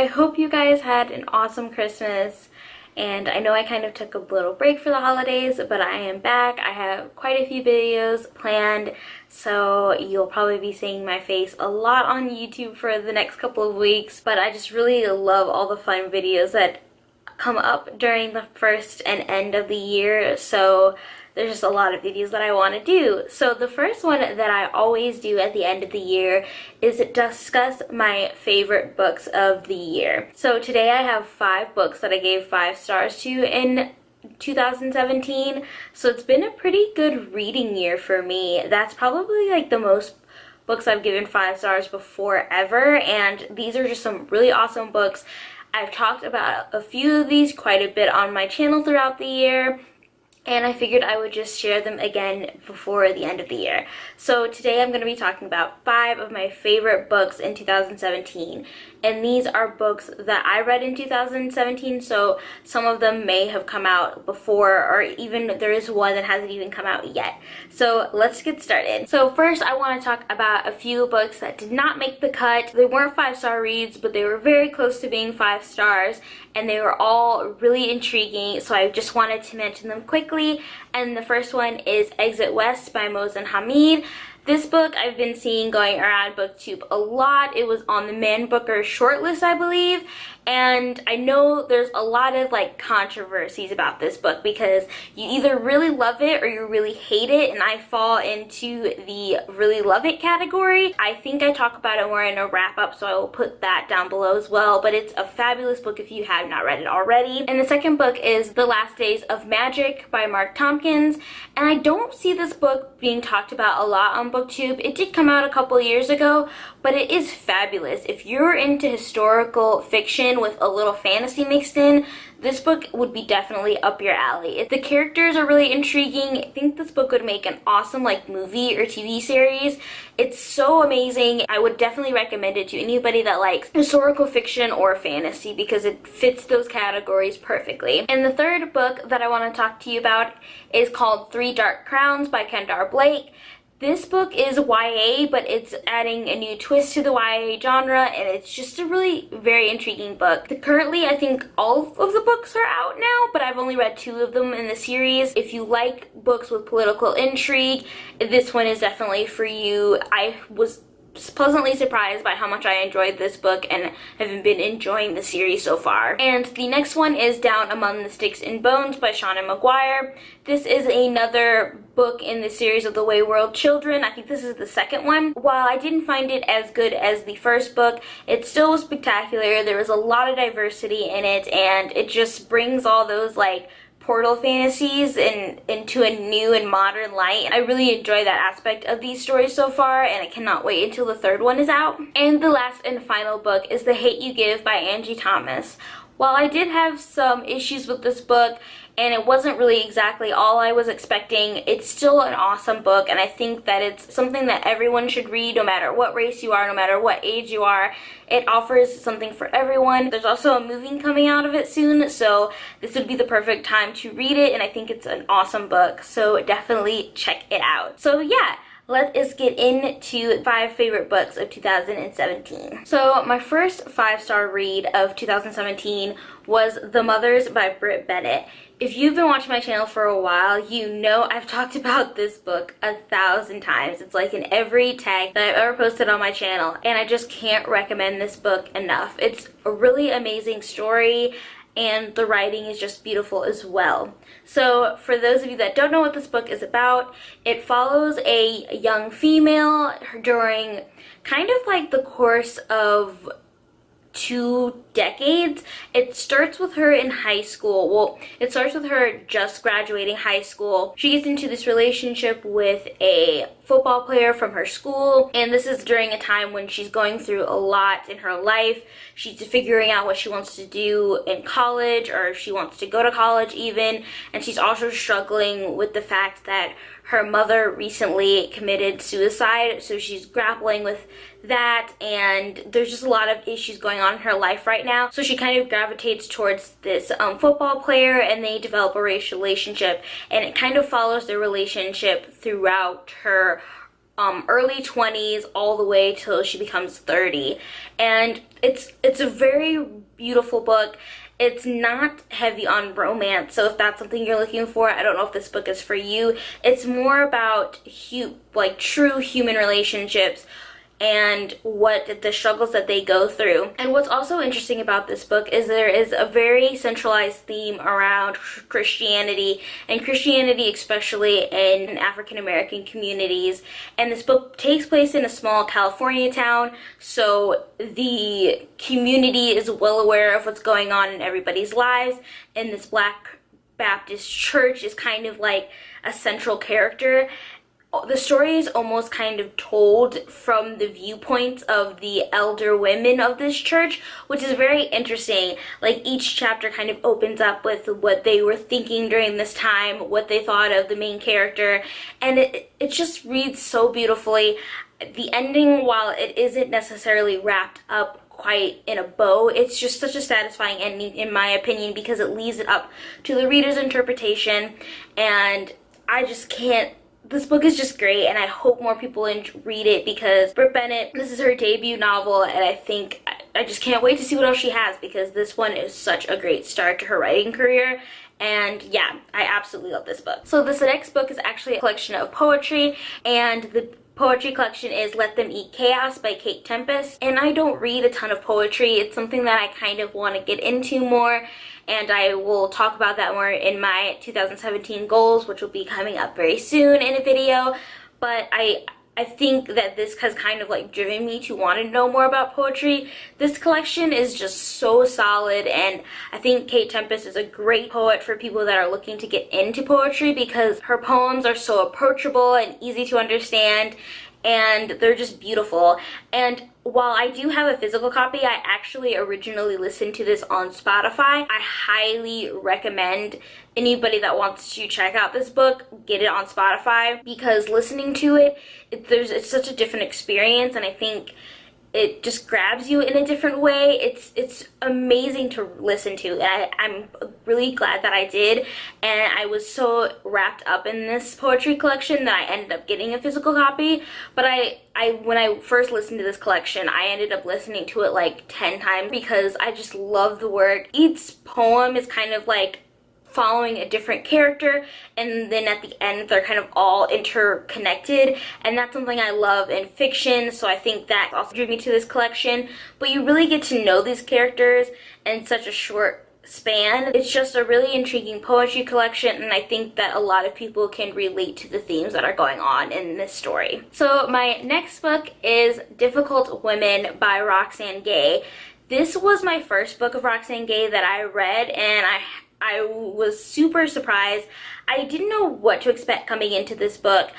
I hope you guys had an awesome Christmas. And I know I kind of took a little break for the holidays, but I am back. I have quite a few videos planned, so you'll probably be seeing my face a lot on YouTube for the next couple of weeks. But I just really love all the fun videos that come up during the first and end of the year, so there's just a lot of videos that I want to do. So the first one that I always do at the end of the year is discuss my favorite books of the year. So today I have 5 books that I gave 5 stars to in 2017. So it's been a pretty good reading year for me. That's probably like the most books I've given 5 stars before ever, and these are just some really awesome books. I've talked about a few of these quite a bit on my channel throughout the year, and I figured I would just share them again before the end of the year. So today I'm going to be talking about 5 of my favorite books in 2017. And these are books that I read in 2017, so some of them may have come out before, or even there is one that hasn't even come out yet. So let's get started. So first I want to talk about a few books that did not make the cut. They weren't 5-star reads, but they were very close to being 5 stars, and they were all really intriguing, so I just wanted to mention them quickly. And the first one is Exit West by Mohsen Hamid. This book I've been seeing going around BookTube a lot. It was on the Man Booker shortlist, I believe, and I know there's a lot of like controversies about this book because you either really love it or you really hate it, and I fall into the really love it category. I think I talk about it more in a wrap-up, so I will put that down below as well, but it's a fabulous book if you have not read it already. And the second book is The Last Days of Magic by Mark Tompkins, and I don't see this book being talked about a lot on BookTube. It did come out a couple years ago, but it is fabulous. If you're into historical fiction with a little fantasy mixed in, this book would be definitely up your alley. If the characters are really intriguing, I think this book would make an awesome like movie or TV series. It's so amazing. I would definitely recommend it to anybody that likes historical fiction or fantasy because it fits those categories perfectly. And the third book that I want to talk to you about is called 3 Dark Crowns by Kendar Blake. This book is YA, but it's adding a new twist to the YA genre, and it's just a really very intriguing book. Currently, I think all of the books are out now, but I've only read 2 of them in the series. If you like books with political intrigue, this one is definitely for you. I was pleasantly surprised by how much I enjoyed this book and have been enjoying the series so far. And the next one is Down Among the Sticks and Bones by Shauna Maguire. This is another book in the series of the Wayward Children. I think this is the second one. While I didn't find it as good as the first book, it still was spectacular. There was a lot of diversity in it, and it just brings all those like portal fantasies into a new and modern light. I really enjoy that aspect of these stories so far, and I cannot wait until the third one is out. And the last and final book is The Hate You Give by Angie Thomas. While I did have some issues with this book, and it wasn't really exactly all I was expecting, it's still an awesome book, and I think that it's something that everyone should read no matter what race you are, no matter what age you are. It offers something for everyone. There's also a movie coming out of it soon, so this would be the perfect time to read it, and I think it's an awesome book, so definitely check it out. So yeah, let us get into 5 favorite books of 2017. So my first 5-star read of 2017 was The Mothers by Britt Bennett. If you've been watching my channel for a while, you know I've talked about this book 1,000 times. It's like in every tag that I've ever posted on my channel, and I just can't recommend this book enough. It's a really amazing story, and the writing is just beautiful as well. So for those of you that don't know what this book is about, it follows a young female during kind of like the course of 2 decades. It starts with her in high school. Well, it starts with her just graduating high school. She gets into this relationship with a football player from her school, and this is during a time when she's going through a lot in her life. She's figuring out what she wants to do in college, or if she wants to go to college even, and she's also struggling with the fact that her mother recently committed suicide, so she's grappling with that, and there's just a lot of issues going on in her life right now. So she kind of gravitates towards this football player, and they develop a relationship, and it kind of follows their relationship throughout her early 20s all the way till she becomes 30. And it's a very beautiful book. It's not heavy on romance, so if that's something you're looking for, I don't know if this book is for you. It's more about like true human relationships and what the struggles that they go through. And what's also interesting about this book is there is a very centralized theme around Christianity, and Christianity especially in African American communities. And this book takes place in a small California town, so the community is well aware of what's going on in everybody's lives, and this Black Baptist church is kind of like a central character. The story is almost kind of told from the viewpoints of the elder women of this church, which is very interesting. Like, each chapter kind of opens up with what they were thinking during this time, what they thought of the main character, and it just reads so beautifully. The ending, while it isn't necessarily wrapped up quite in a bow, it's just such a satisfying ending in my opinion, because it leaves it up to the reader's interpretation. And I just can't, this book is just great, and I hope more people read it, because Britt Bennett, this is her debut novel, and I think I just can't wait to see what else she has, because this one is such a great start to her writing career. And yeah, I absolutely love this book. So this next book is actually a collection of poetry, and the poetry collection is Let Them Eat Chaos by Tempest. And I don't read a ton of poetry. It's something that I kind of want to get into more, and I will talk about that more in my 2017 goals, which will be coming up very soon in a video. But I think that this has kind of like driven me to want to know more about poetry. This collection is just so solid, and I think Tempest is a great poet for people that are looking to get into poetry, because her poems are so approachable and easy to understand, and they're just beautiful. And while I do have a physical copy, I actually originally listened to this on Spotify. I highly recommend anybody that wants to check out this book, get it on Spotify, because listening to it's such a different experience, and I think it just grabs you in a different way. It's amazing to listen to, and I'm really glad that I did. And I was so wrapped up in this poetry collection that I ended up getting a physical copy. But when I first listened to this collection, I ended up listening to it like 10 times, because I just love the work. Each poem is kind of like following a different character, and then at the end they're kind of all interconnected, and that's something I love in fiction, so I think that also drew me to this collection. But you really get to know these characters in such a short span. It's just a really intriguing poetry collection, and I think that a lot of people can relate to the themes that are going on in this story. So my next book is Difficult Women by Roxane Gay. This was my first book of Roxane Gay that I read, and I was super surprised. I didn't know what to expect coming into this book.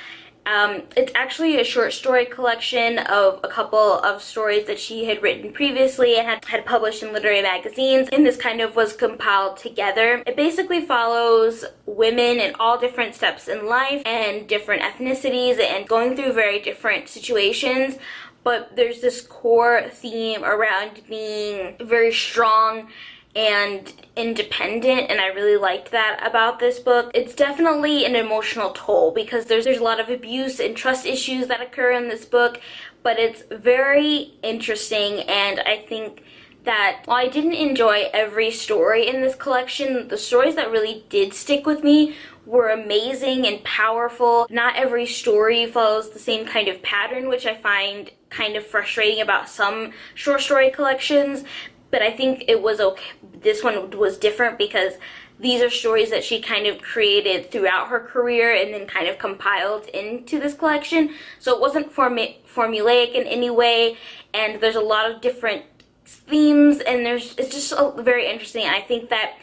It's actually a short story collection of a couple of stories that she had written previously and had published in literary magazines, and this kind of was compiled together. It basically follows women in all different steps in life and different ethnicities and going through very different situations, but there's this core theme around being very strong and independent, and I really liked that about this book. It's definitely an emotional toll, because there's a lot of abuse and trust issues that occur in this book, but it's very interesting. And I think that while I didn't enjoy every story in this collection, the stories that really did stick with me were amazing and powerful. Not every story follows the same kind of pattern, which I find kind of frustrating about some short story collections. But I think it was okay. This one was different, because these are stories that she kind of created throughout her career and then kind of compiled into this collection. So it wasn't formulaic in any way, and there's a lot of different themes, and it's just very interesting. I think that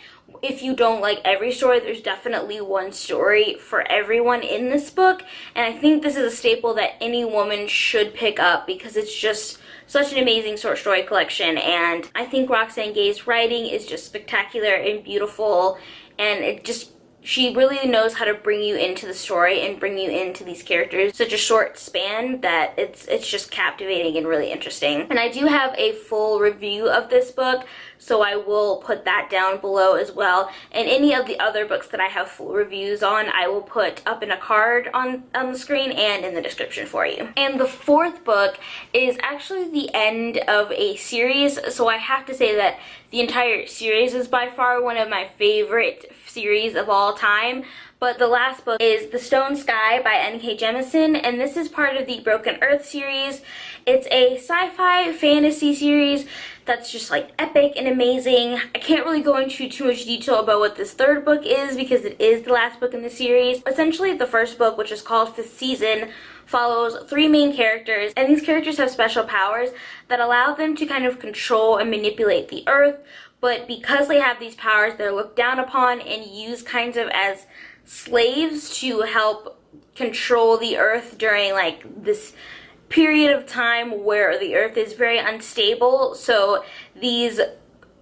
if you don't like every story, there's definitely one story for everyone in this book, and I think this is a staple that any woman should pick up, because it's just such an amazing short story collection. And I think Roxane Gay's writing is just spectacular and beautiful, and it just she really knows how to bring you into the story and bring you into these characters such a short span that it's just captivating and really interesting. And I do have a full review of this book, so I will put that down below as well. And any of the other books that I have full reviews on, I will put up in a card on the screen and in the description for you. And the fourth book is actually the end of a series, so I have to say that the entire series is by far one of my favorite series of all time. But the last book is The Stone Sky by N.K. Jemisin, and this is part of the Broken Earth series. It's a sci-fi fantasy series that's just like epic and amazing. I can't really go into too much detail about what this third book is because it is the last book in the series. Essentially, the first book, which is called Fifth Season, follows three main characters, and these characters have special powers that allow them to kind of control and manipulate the earth, but because they have these powers, they're looked down upon and used kind of as slaves to help control the earth during like this period of time where the earth is very unstable. So these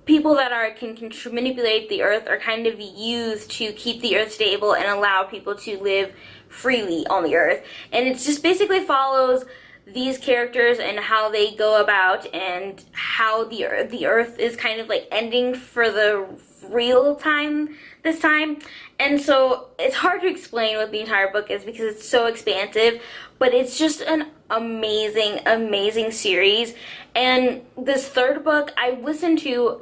people that can manipulate the earth are kind of used to keep the earth stable and allow people to live freely on the earth. And it just basically follows these characters and how they go about and how the earth is kind of like ending for the real time this time. And so it's hard to explain what the entire book is because it's so expansive, but it's just an amazing series. And this third book, I listened to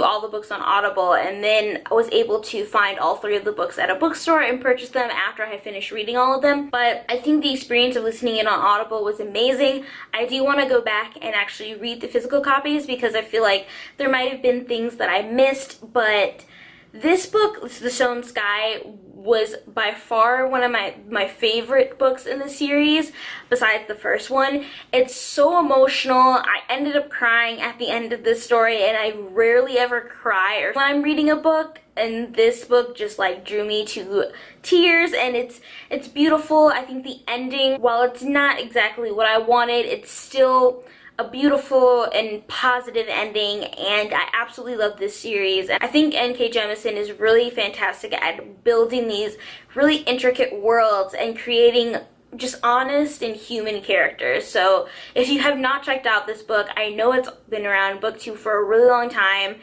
all the books on Audible, and then I was able to find all three of the books at a bookstore and purchase them after I finished reading all of them. But I think the experience of listening in on Audible was amazing. I do want to go back and actually read the physical copies because I feel like there might have been things that I missed, but this book, The Stone Sky, was by far one of my favorite books in the series, besides the first one. It's so emotional. I ended up crying at the end of this story, and I rarely ever cry when I'm reading a book, and this book just like drew me to tears, and it's beautiful. I think the ending, while it's not exactly what I wanted, it's still a beautiful and positive ending, and I absolutely love this series. I think N.K. Jemisin is really fantastic at building these really intricate worlds and creating just honest and human characters. So if you have not checked out this book, I know it's been around BookTube for a really long time,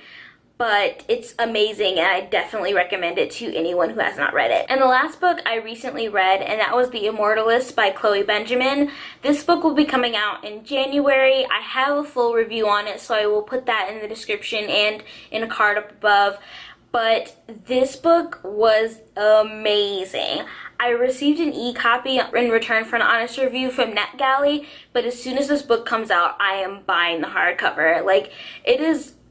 but it's amazing, and I definitely recommend it to anyone who has not read it. And the last book I recently read, and that was The Immortalists by Chloe Benjamin. This book will be coming out in January. I have a full review on it, so I will put that in the description and in a card up above. But this book was amazing. I received an e-copy in return for an honest review from NetGalley, but as soon as this book comes out, I am buying the hardcover. Like,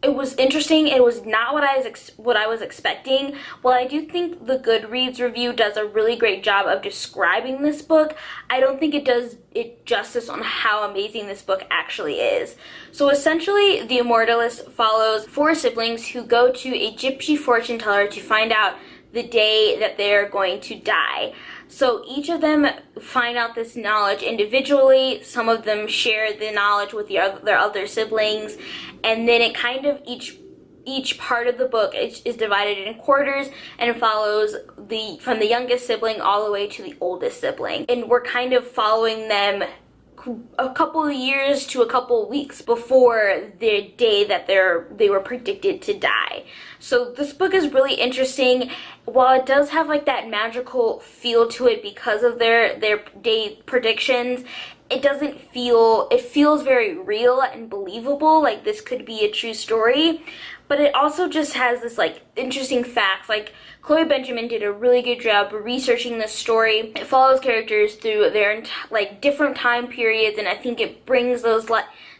it was interesting. It was not what I was expecting. While I do think the Goodreads review does a really great job of describing this book, I don't think it does it justice on how amazing this book actually is. So essentially, The Immortalists follows four siblings who go to a gypsy fortune teller to find out the day that they're going to die. So each of them find out this knowledge individually. Some of them share the knowledge with their other siblings, and then it kind of each part of the book is divided in quarters, and it follows from the youngest sibling all the way to the oldest sibling, and we're kind of following them a couple of years to a couple of weeks before the day that they were predicted to die. So this book is really interesting. While it does have like that magical feel to it because of their day predictions, it feels very real and believable, like this could be a true story. But it also just has this like interesting facts. Like, Chloe Benjamin did a really good job researching this story. It follows characters through their like different time periods, and I think it brings those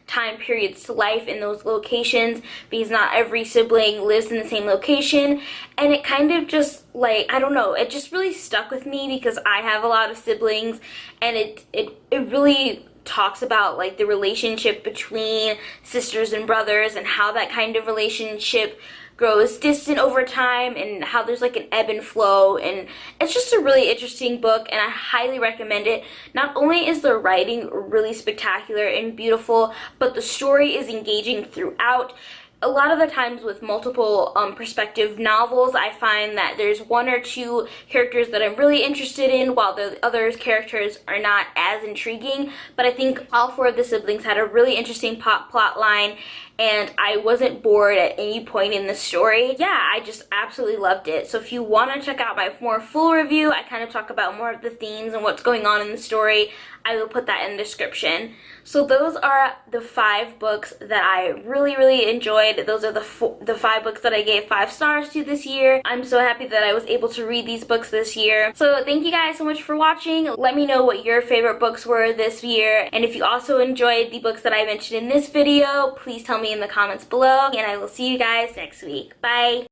time periods to life in those locations because not every sibling lives in the same location. And it kind of just like, I don't know, it just really stuck with me because I have a lot of siblings, and it really talks about like the relationship between sisters and brothers and how that kind of relationship grows distant over time and how there's like an ebb and flow. And it's just a really interesting book, and I highly recommend it. Not only is the writing really spectacular and beautiful, but the story is engaging throughout. a lot of the times with multiple perspective novels, I find that there's one or two characters that I'm really interested in while the other characters are not as intriguing. But I think all four of the siblings had a really interesting plot line, and I wasn't bored at any point in the story. Yeah, I just absolutely loved it. So if you want to check out my more full review, I kind of talk about more of the themes and what's going on in the story, I will put that in the description. So those are the 5 books that I really enjoyed. Those are the 5 books that I gave 5 stars to this year. I'm so happy that I was able to read these books this year. So thank you guys so much for watching. Let me know what your favorite books were this year. And if you also enjoyed the books that I mentioned in this video, please tell me in the comments below. And I will see you guys next week. Bye!